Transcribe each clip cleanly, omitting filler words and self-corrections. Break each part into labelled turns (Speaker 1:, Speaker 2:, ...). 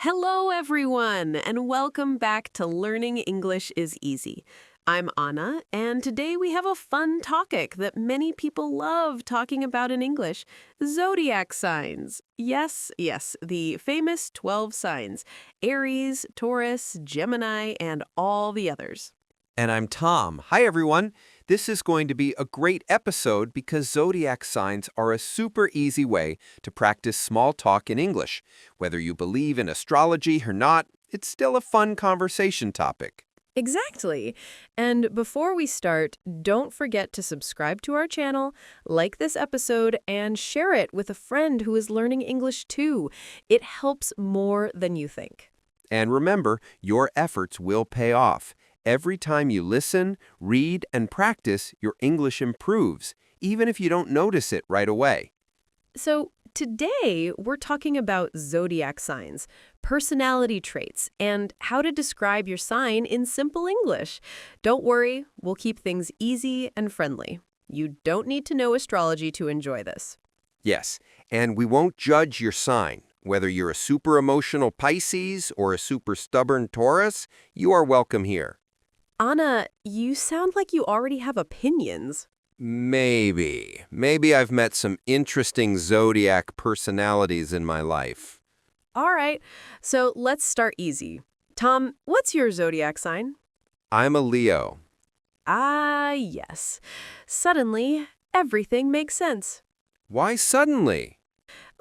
Speaker 1: Hello, everyone, and welcome back to Learning English is Easy. I'm Anna, and today we have a fun topic that many people love talking about in English, zodiac signs. Yes, the famous 12 signs, Aries, Taurus, Gemini, and all the others.
Speaker 2: And I'm Tom. Hi, everyone. This is going to be a great episode because zodiac signs are a super easy way to practice small talk in English. Whether you believe in astrology or not, it's still a fun conversation topic.
Speaker 1: Exactly. And before we start, don't forget to subscribe to our channel, like this episode, and share it with a friend who is learning English too. It helps more than you think.
Speaker 2: And remember, your efforts will pay off. Every time you listen, read, and practice, your English improves, even if you don't notice it right away.
Speaker 1: So today, we're talking about zodiac signs, personality traits, and how to describe your sign in simple English. Don't worry, we'll keep things easy and friendly. You don't need to know astrology to enjoy this.
Speaker 2: Yes, and we won't judge your sign. Whether you're a super emotional Pisces or a super stubborn Taurus, you are welcome here.
Speaker 1: Anna, you sound like you already have opinions.
Speaker 2: Maybe I've met some interesting zodiac personalities in my life.
Speaker 1: All right, so let's start easy. Tom, what's your zodiac sign?
Speaker 2: I'm a Leo.
Speaker 1: Ah, yes. Suddenly, everything makes sense.
Speaker 2: Why suddenly?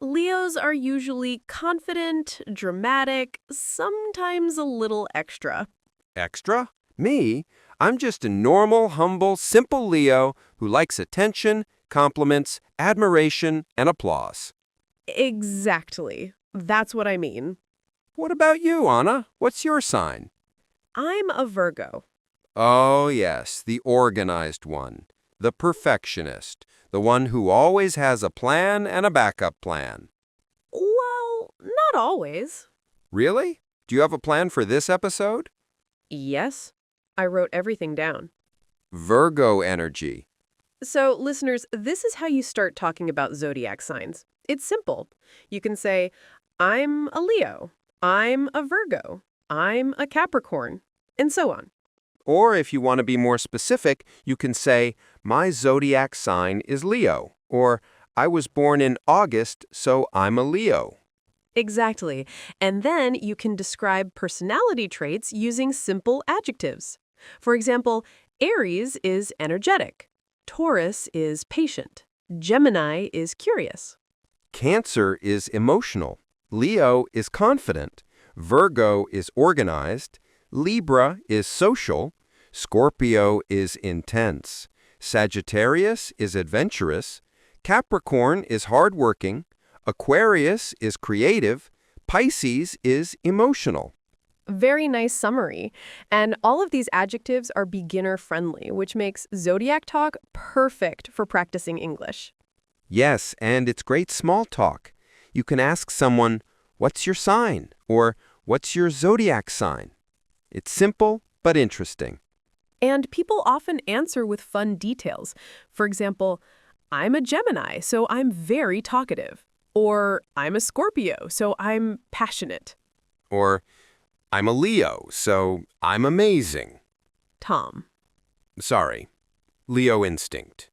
Speaker 1: Leos are usually confident, dramatic, sometimes a little extra.
Speaker 2: Extra? Me? I'm just a normal, humble, simple Leo who likes attention, compliments, admiration, and applause.
Speaker 1: Exactly. That's what I mean.
Speaker 2: What about you, Anna? What's your sign?
Speaker 1: I'm a Virgo.
Speaker 2: Oh, yes, the organized one. The perfectionist. The one who always has a plan and a backup plan.
Speaker 1: Well, not always.
Speaker 2: Really? Do you have a plan for this episode?
Speaker 1: Yes, I wrote everything down.
Speaker 2: Virgo energy.
Speaker 1: So, listeners, this is how you start talking about zodiac signs. It's simple. You can say, I'm a Leo, I'm a Virgo, I'm a Capricorn, and so on.
Speaker 2: Or if you want to be more specific, you can say, my zodiac sign is Leo, or I was born in August, so I'm a Leo.
Speaker 1: Exactly. And then you can describe personality traits using simple adjectives. For example, Aries is energetic. Taurus is patient. Gemini is curious.
Speaker 2: Cancer is emotional. Leo is confident. Virgo is organized. Libra is social. Scorpio is intense. Sagittarius is adventurous. Capricorn is hardworking. Aquarius is creative. Pisces is emotional.
Speaker 1: Very nice summary. And all of these adjectives are beginner-friendly, which makes zodiac talk perfect for practicing English.
Speaker 2: Yes, and it's great small talk. You can ask someone, what's your sign? Or what's your zodiac sign? It's simple but interesting.
Speaker 1: And people often answer with fun details. For example, I'm a Gemini, so I'm very talkative. Or I'm a Scorpio, so I'm passionate.
Speaker 2: Or I'm a Leo, so I'm amazing.
Speaker 1: Tom.
Speaker 2: Sorry, Leo instinct.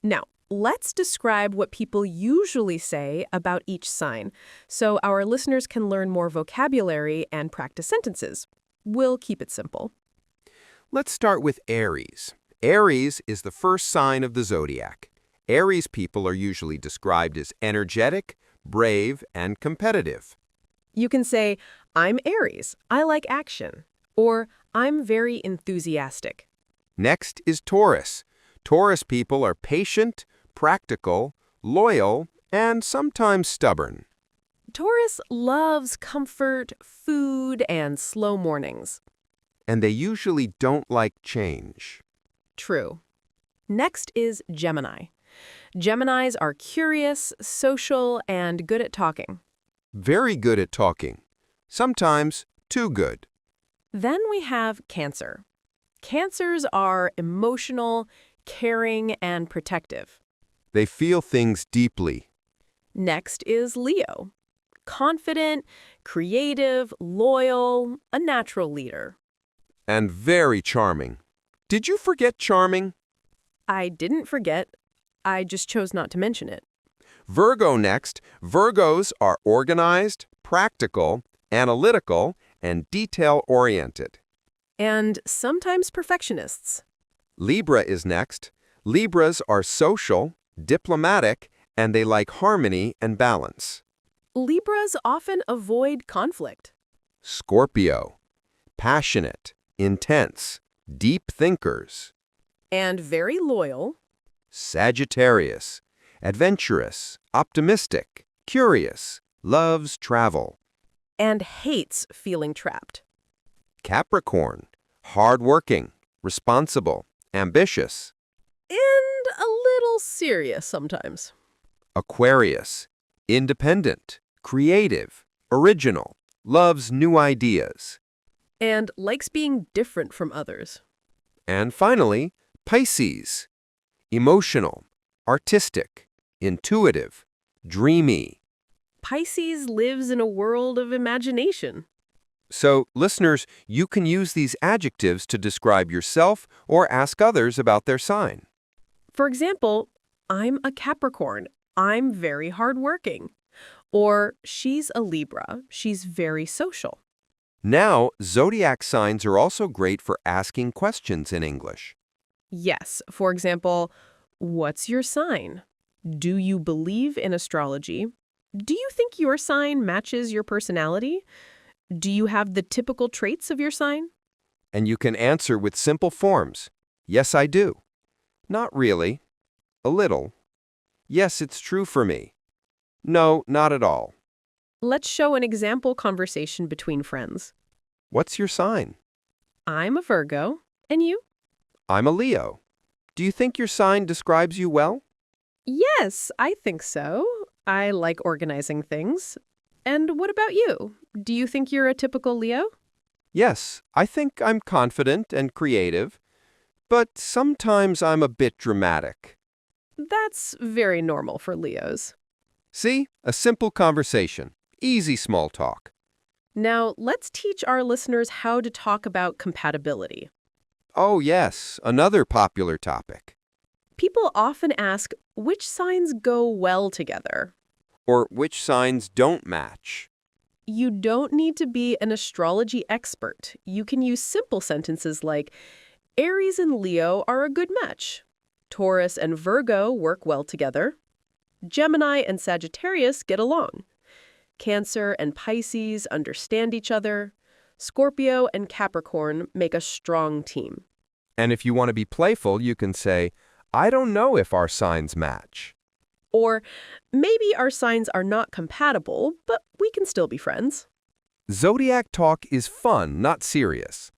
Speaker 1: Now, let's describe what people usually say about each sign, so our listeners can learn more vocabulary and practice sentences. We'll keep it simple.
Speaker 2: Let's start with Aries. Aries is the first sign of the zodiac. Aries people are usually described as energetic, brave, and competitive.
Speaker 1: You can say, I'm Aries, I like action, or I'm very enthusiastic.
Speaker 2: Next is Taurus. Taurus people are patient, practical, loyal, and sometimes stubborn.
Speaker 1: Taurus loves comfort, food, and slow mornings.
Speaker 2: And they usually don't like change.
Speaker 1: True. Next is Gemini. Geminis are curious, social, and good at talking.
Speaker 2: Very good at talking. Sometimes too good.
Speaker 1: Then we have Cancer. Cancers are emotional, caring, and protective.
Speaker 2: They feel things deeply.
Speaker 1: Next is Leo. confident, creative, loyal, a natural leader.
Speaker 2: And very charming. Did you forget charming?
Speaker 1: I didn't forget. I just chose not to mention it.
Speaker 2: Virgo next. Virgos are organized, practical, analytical, and detail-oriented.
Speaker 1: And sometimes perfectionists.
Speaker 2: Libra is next. Libras are social, diplomatic, and they like harmony and balance.
Speaker 1: Libras often avoid conflict.
Speaker 2: Scorpio. Passionate, intense, deep thinkers.
Speaker 1: And very loyal.
Speaker 2: Sagittarius. Adventurous, optimistic, curious, loves travel.
Speaker 1: And hates feeling trapped.
Speaker 2: Capricorn. Hardworking, responsible, ambitious.
Speaker 1: And a little serious sometimes.
Speaker 2: Aquarius. Independent, creative, original, loves new ideas.
Speaker 1: And likes being different from others.
Speaker 2: And finally, Pisces. Emotional, artistic, intuitive, dreamy.
Speaker 1: Pisces lives in a world of imagination.
Speaker 2: So, listeners, you can use these adjectives to describe yourself or ask others about their sign.
Speaker 1: For example, I'm a Capricorn. I'm very hardworking. Or she's a Libra. She's very social.
Speaker 2: Now, zodiac signs are also great for asking questions in English.
Speaker 1: Yes, for example, what's your sign? Do you believe in astrology? Do you think your sign matches your personality? Do you have the typical traits of your sign?
Speaker 2: And you can answer with simple forms. Yes, I do. Not really. A little. Yes, it's true for me. No, not at all.
Speaker 1: Let's show an example conversation between friends.
Speaker 2: What's your sign?
Speaker 1: I'm a Virgo. And you?
Speaker 2: I'm a Leo. Do you think your sign describes you well?
Speaker 1: Yes, I think so. I like organizing things. And what about you? Do you think you're a typical Leo?
Speaker 2: Yes, I think I'm confident and creative, but sometimes I'm a bit dramatic.
Speaker 1: That's very normal for Leos.
Speaker 2: See? A simple conversation. Easy small talk.
Speaker 1: Now, let's teach our listeners how to talk about compatibility.
Speaker 2: Oh, yes, another popular topic.
Speaker 1: People often ask which signs go well together.
Speaker 2: Or which signs don't match.
Speaker 1: You don't need to be an astrology expert. You can use simple sentences like, Aries and Leo are a good match. Taurus and Virgo work well together. Gemini and Sagittarius get along. Cancer and Pisces understand each other. Scorpio and Capricorn make a strong team.
Speaker 2: And if you want to be playful, you can say, I don't know if our signs match.
Speaker 1: Or maybe our signs are not compatible, but we can still be friends.
Speaker 2: Zodiac talk is fun, not serious.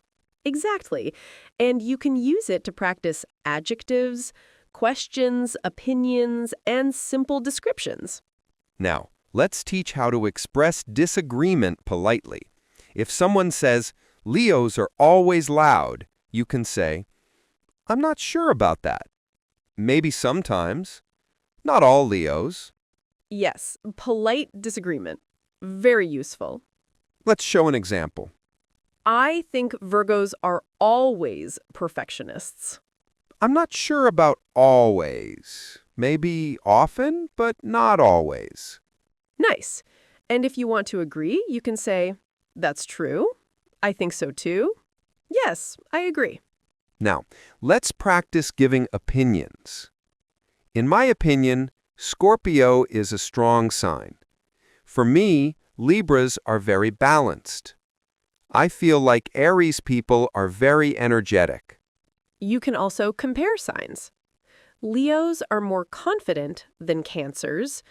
Speaker 1: Exactly. And you can use it to practice adjectives, questions, opinions, and simple descriptions.
Speaker 2: Now, let's teach how to express disagreement politely. If someone says, Leos are always loud, you can say, I'm not sure about that. Maybe sometimes. Not all Leos.
Speaker 1: Yes, polite disagreement. Very useful.
Speaker 2: Let's show an example.
Speaker 1: I think Virgos are always perfectionists.
Speaker 2: I'm not sure about always. Maybe often, but not always.
Speaker 1: Nice. And if you want to agree, you can say, that's true. I think so too. Yes, I agree.
Speaker 2: Now, let's practice giving opinions. In my opinion, Scorpio is a strong sign. For me, Libras are very balanced. I feel like Aries people are very energetic.
Speaker 1: You can also compare signs. Leos are more confident than Cancers.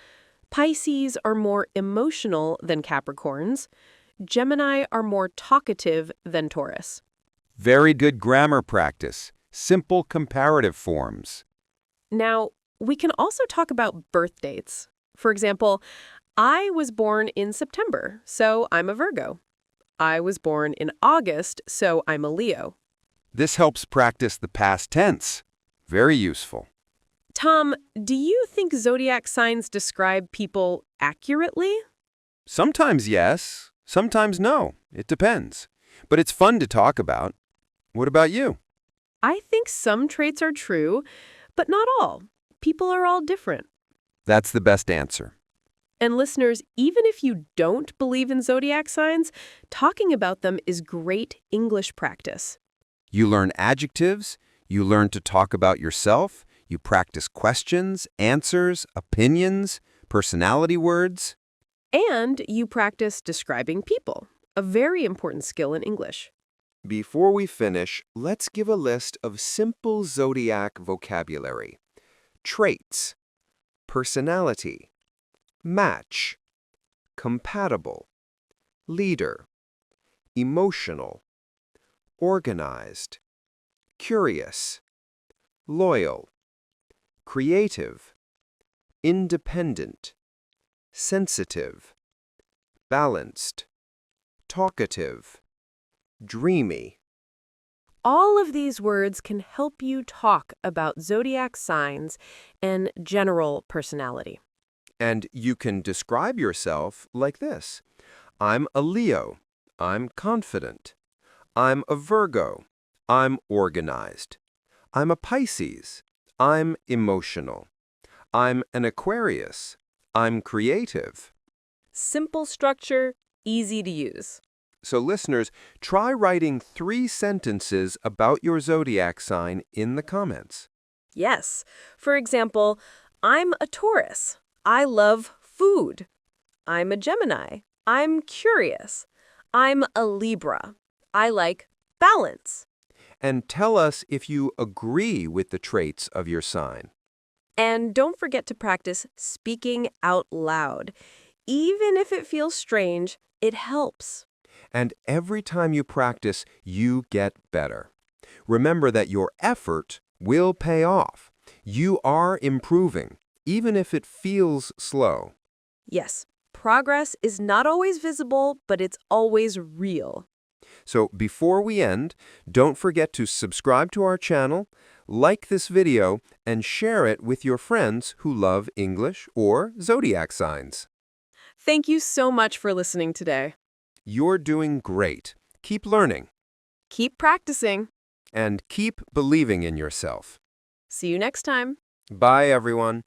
Speaker 1: Pisces are more emotional than Capricorns. Gemini are more talkative than Taurus.
Speaker 2: Very good grammar practice. Simple comparative forms.
Speaker 1: Now, we can also talk about birth dates. For example, I was born in September, so I'm a Virgo. I was born in August, so I'm a Leo.
Speaker 2: This helps practice the past tense. Very useful.
Speaker 1: Tom, do you think zodiac signs describe people accurately?
Speaker 2: Sometimes yes, sometimes no. It depends. But it's fun to talk about. What about you?
Speaker 1: I think some traits are true, but not all. People are all different.
Speaker 2: That's the best answer.
Speaker 1: And listeners, even if you don't believe in zodiac signs, talking about them is great English practice.
Speaker 2: You learn adjectives, you learn to talk about yourself, you practice questions, answers, opinions, personality words.
Speaker 1: And you practice describing people, a very important skill in English.
Speaker 2: Before we finish, let's give a list of simple zodiac vocabulary. Traits, personality, match, compatible, leader, emotional, organized, curious, loyal, creative, independent, sensitive, balanced, talkative, dreamy.
Speaker 1: All of these words can help you talk about zodiac signs and general personality.
Speaker 2: And you can describe yourself like this. I'm a Leo. I'm confident. I'm a Virgo. I'm organized. I'm a Pisces. I'm emotional. I'm an Aquarius. I'm creative.
Speaker 1: Simple structure, easy to use.
Speaker 2: So listeners, try writing 3 sentences about your zodiac sign in the comments.
Speaker 1: Yes. For example, I'm a Taurus. I love food. I'm a Gemini. I'm curious. I'm a Libra. I like balance.
Speaker 2: And tell us if you agree with the traits of your sign.
Speaker 1: And don't forget to practice speaking out loud. Even if it feels strange, it helps.
Speaker 2: And every time you practice, you get better. Remember that your effort will pay off. You are improving, even if it feels slow.
Speaker 1: Yes, progress is not always visible, but it's always real.
Speaker 2: So before we end, don't forget to subscribe to our channel, like this video, and share it with your friends who love English or zodiac signs.
Speaker 1: Thank you so much for listening today.
Speaker 2: You're doing great. Keep learning.
Speaker 1: Keep practicing.
Speaker 2: And keep believing in yourself.
Speaker 1: See you next time.
Speaker 2: Bye, everyone.